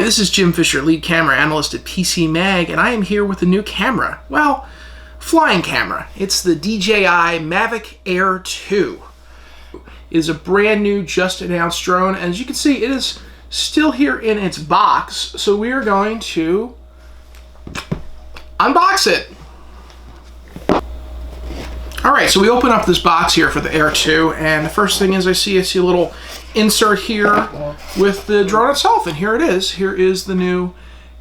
Hi, this is Jim Fisher, lead camera analyst at PC Mag, and I am here with a new camera. Well, flying camera. It's the DJI Mavic Air 2. It is a brand new, just announced drone, and as you can see, it is still here in its box, so we are going to unbox it. Alright, so we open up this box here for the Air 2, and the first thing is I see a little insert here with the drone itself, and here it is. Here is the new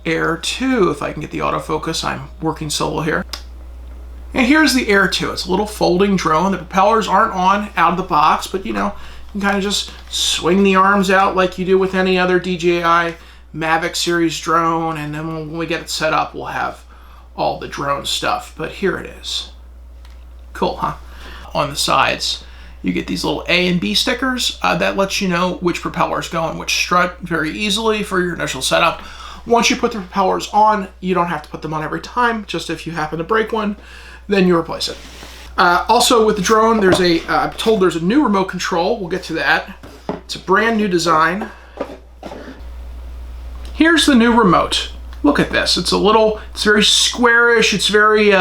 Air 2. If I can get the autofocus, I'm working solo here. And here's the Air 2. It's a little folding drone. The propellers aren't on out of the box, but you know, you can kind of just swing the arms out like you do with any other DJI Mavic series drone, and then when we get it set up, we'll have all the drone stuff. But here it is. Cool, huh? On the sides, you get these little A and B stickers that lets you know which propellers go on which strut very easily for your initial setup. Once you put the propellers on, you don't have to put them on every time. Just if you happen to break one, then you replace it. Also with the drone, I'm told there's a new remote control. We'll get to that. It's a brand new design. Here's the new remote. Look at this. It's very squarish. It's very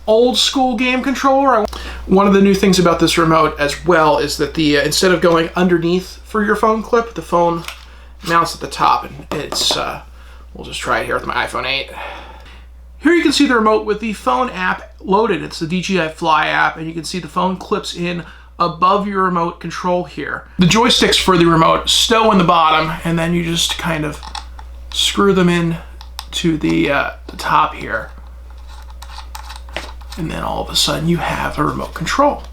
old school game controller. One of the new things about this remote as well is that instead of going underneath for your phone clip, the phone mounts at the top, and it's we'll just try it here with my iPhone 8. Here you can see the remote with the phone app loaded. It's the DJI Fly app, and you can see the phone clips in above your remote control here. The joysticks for the remote stow in the bottom, and then you just kind of screw them in to the top here. And then all of a sudden you have a remote control.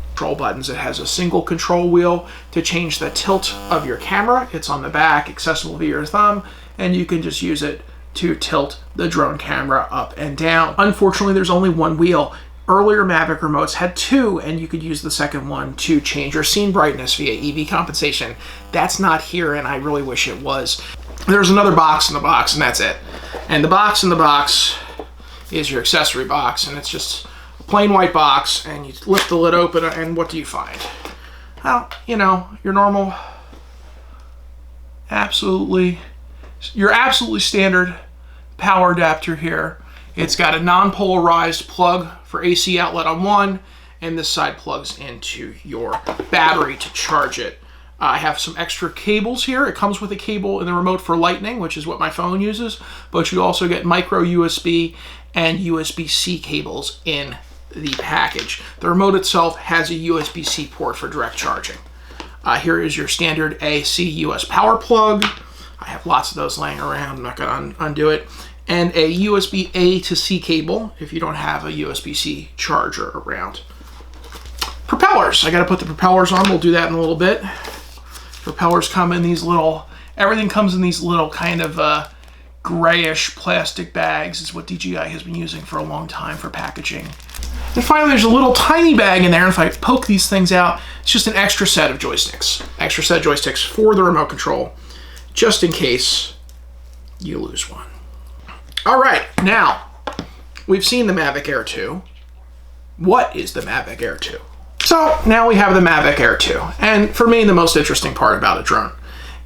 Control buttons. It has a single control wheel to change the tilt of your camera. It's on the back, accessible via your thumb, and you can just use it to tilt the drone camera up and down. Unfortunately, there's only one wheel. Earlier Mavic remotes had two, and you could use the second one to change your scene brightness via EV compensation. That's not here, and I really wish it was. There's another box in the box, and that's it. And the box in the box is your accessory box, and it's just a plain white box, and you lift the lid open, and what do you find? Well, you know, your normal, your absolutely standard power adapter here. It's got a non-polarized plug for AC outlet on one, and this side plugs into your battery to charge it. I have some extra cables here. It comes with a cable in the remote for lightning, which is what my phone uses, but you also get micro USB and USB-C cables in the package. The remote itself has a USB-C port for direct charging. Here is your standard AC US power plug. I have lots of those laying around. I'm not going to undo it. And a USB A to C cable if you don't have a USB-C charger around. Propellers. I got to put the propellers on. We'll do that in a little bit. Propellers come in these everything comes in these little kind of grayish plastic bags. It's what DJI has been using for a long time for packaging. And finally, there's a little tiny bag in there, and if I poke these things out, it's just an extra set of joysticks. Extra set of joysticks for the remote control, just in case you lose one. All right, now, we've seen the Mavic Air 2. What is the Mavic Air 2? So now we have the Mavic Air 2, and for me, the most interesting part about a drone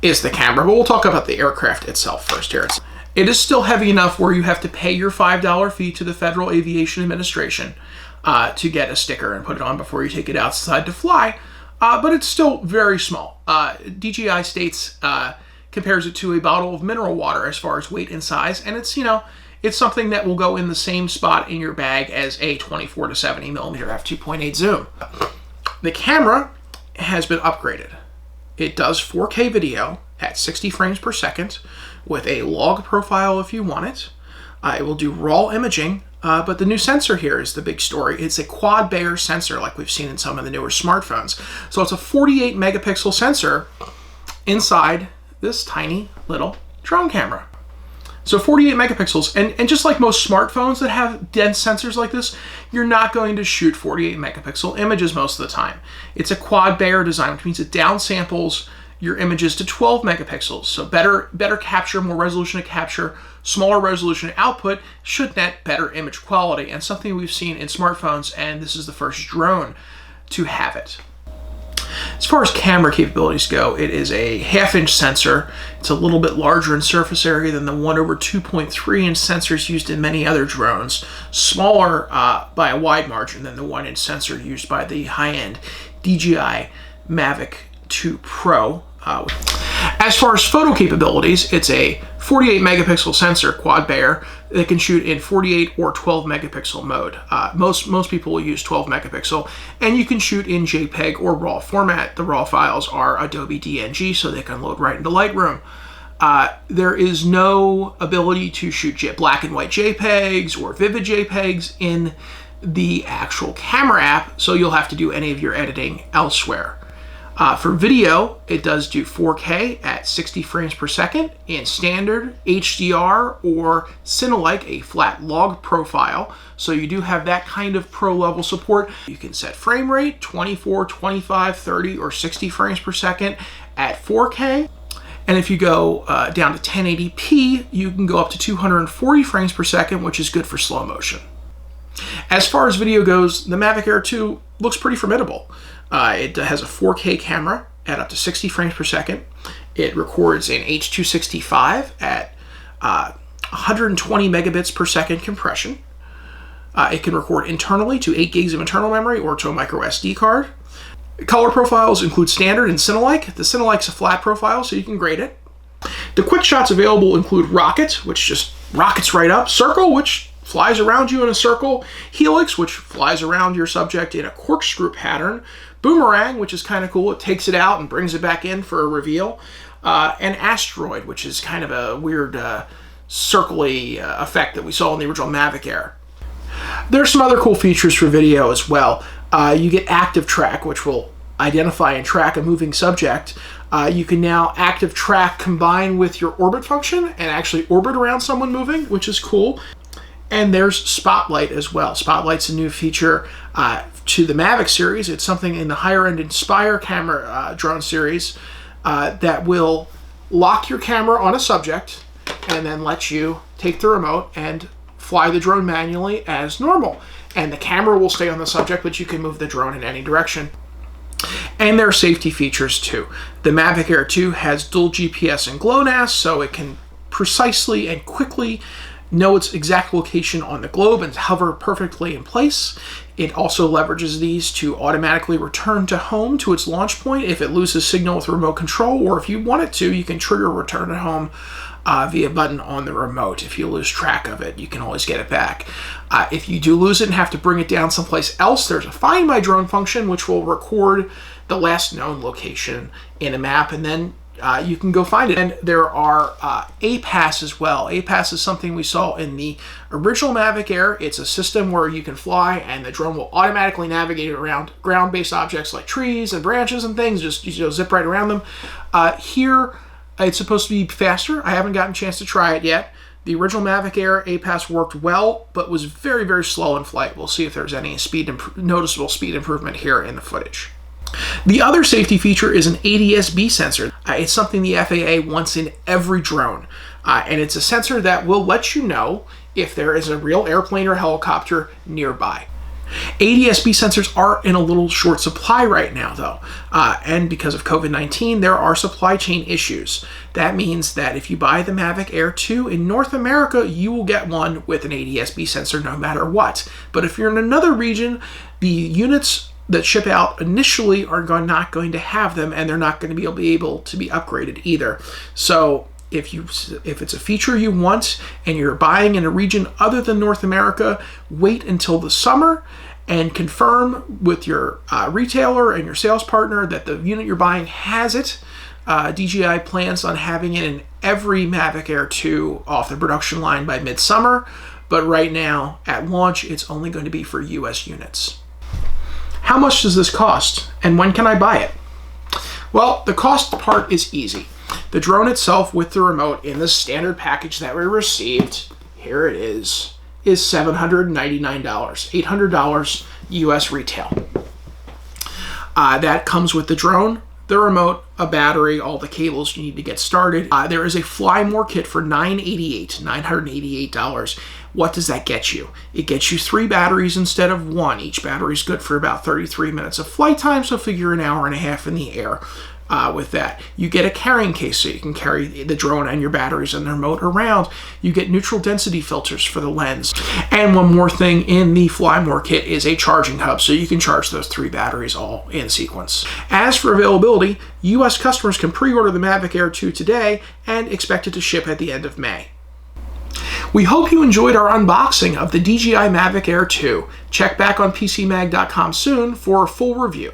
is the camera, but we'll talk about the aircraft itself first here. It is still heavy enough where you have to pay your $5 fee to the Federal Aviation Administration to get a sticker and put it on before you take it outside to fly, but it's still very small. DJI states compares it to a bottle of mineral water as far as weight and size, and it's, you know, it's something that will go in the same spot in your bag as a 24 to 70 millimeter f2.8 zoom. The camera has been upgraded. It does 4K video at 60 frames per second with a log profile if you want it. It will do raw imaging, but the new sensor here is the big story. It's a quad Bayer sensor like we've seen in some of the newer smartphones. So it's a 48 megapixel sensor inside this tiny little drone camera. So 48 megapixels, and just like most smartphones that have dense sensors like this, you're not going to shoot 48 megapixel images most of the time. It's a quad Bayer design, which means it downsamples your images to 12 megapixels. So better capture, more resolution to capture, smaller resolution output should net better image quality, and something we've seen in smartphones, and this is the first drone to have it. As far as camera capabilities go, it is a 1/2-inch sensor. It's a little bit larger in surface area than the 1/2.3-inch sensors used in many other drones. Smaller by a wide margin than the 1-inch sensor used by the high-end DJI Mavic 2 Pro. As far as photo capabilities, it's a 48 megapixel sensor, quad Bayer, that can shoot in 48 or 12 megapixel mode. Most people will use 12 megapixel, and you can shoot in JPEG or RAW format. The RAW files are Adobe DNG, so they can load right into Lightroom. There is no ability to shoot black and white JPEGs or vivid JPEGs in the actual camera app, so you'll have to do any of your editing elsewhere. For video, it does do 4K at 60 frames per second in standard, HDR, or Cinelike, a flat log profile. So you do have that kind of pro level support. You can set frame rate 24, 25, 30, or 60 frames per second at 4K. And if you go down to 1080p, you can go up to 240 frames per second, which is good for slow motion. As far as video goes, the Mavic Air 2 looks pretty formidable. It has a 4K camera at up to 60 frames per second. It records in H.265 at 120 megabits per second compression. It can record internally to 8 gigs of internal memory or to a micro SD card. Color profiles include standard and Cinelike. The Cinelike's a flat profile, so you can grade it. The quick shots available include Rocket, which just rockets right up, Circle, which flies around you in a circle, Helix, which flies around your subject in a corkscrew pattern, Boomerang, which is kind of cool, it takes it out and brings it back in for a reveal, and Asteroid, which is kind of a weird circle-y effect that we saw in the original Mavic Air. There's some other cool features for video as well. You get active track, which will identify and track a moving subject. You can now active track combine with your orbit function and actually orbit around someone moving, which is cool. And there's Spotlight as well. Spotlight's a new feature to the Mavic series. It's something in the higher-end Inspire camera drone series that will lock your camera on a subject and then let you take the remote and fly the drone manually as normal. And the camera will stay on the subject, but you can move the drone in any direction. And there are safety features too. The Mavic Air 2 has dual GPS and GLONASS, so it can precisely and quickly know its exact location on the globe and hover perfectly in place. It also leverages these to automatically return to home to its launch point if it loses signal with remote control, or if you want it to, you can trigger return to home via a button on the remote. If you lose track of it, you can always get it back. If you do lose it and have to bring it down someplace else, there's a Find My Drone function which will record the last known location in a map, and then you can go find it. And there are APAS as well. APAS is something we saw in the original Mavic Air. It's a system where you can fly and the drone will automatically navigate around ground-based objects like trees and branches and things, just zip right around them. Here, it's supposed to be faster. I haven't gotten a chance to try it yet. The original Mavic Air APAS worked well, but was very, very slow in flight. We'll see if there's any noticeable speed improvement here in the footage. The other safety feature is an ADS-B sensor. It's something the FAA wants in every drone, and it's a sensor that will let you know if there is a real airplane or helicopter nearby. ADS-B sensors are in a little short supply right now, though, and because of COVID-19, there are supply chain issues. That means that if you buy the Mavic Air 2 in North America, you will get one with an ADS-B sensor no matter what. But if you're in another region, the units that ship out initially are not going to have them, and they're not going to be able to be upgraded either. So if it's a feature you want and you're buying in a region other than North America, wait until the summer and confirm with your retailer and your sales partner that the unit you're buying has it. DJI plans on having it in every Mavic Air 2 off the production line by midsummer, but right now at launch it's only going to be for US units. How much does this cost, and when can I buy it? Well, the cost part is easy. The drone itself with the remote in the standard package that we received, here it is $799, $800 US retail. That comes with the drone, the remote, a battery, all the cables you need to get started. There is a Fly More kit for $988. What does that get you? It gets you 3 batteries instead of 1. Each battery is good for about 33 minutes of flight time, so figure an hour and a half in the air. With that, you get a carrying case so you can carry the drone and your batteries and the remote around. You get neutral density filters for the lens. And one more thing in the Fly More kit is a charging hub so you can charge those 3 batteries all in sequence. As for availability, US customers can pre-order the Mavic Air 2 today and expect it to ship at the end of May. We hope you enjoyed our unboxing of the DJI Mavic Air 2. Check back on PCMag.com soon for a full review.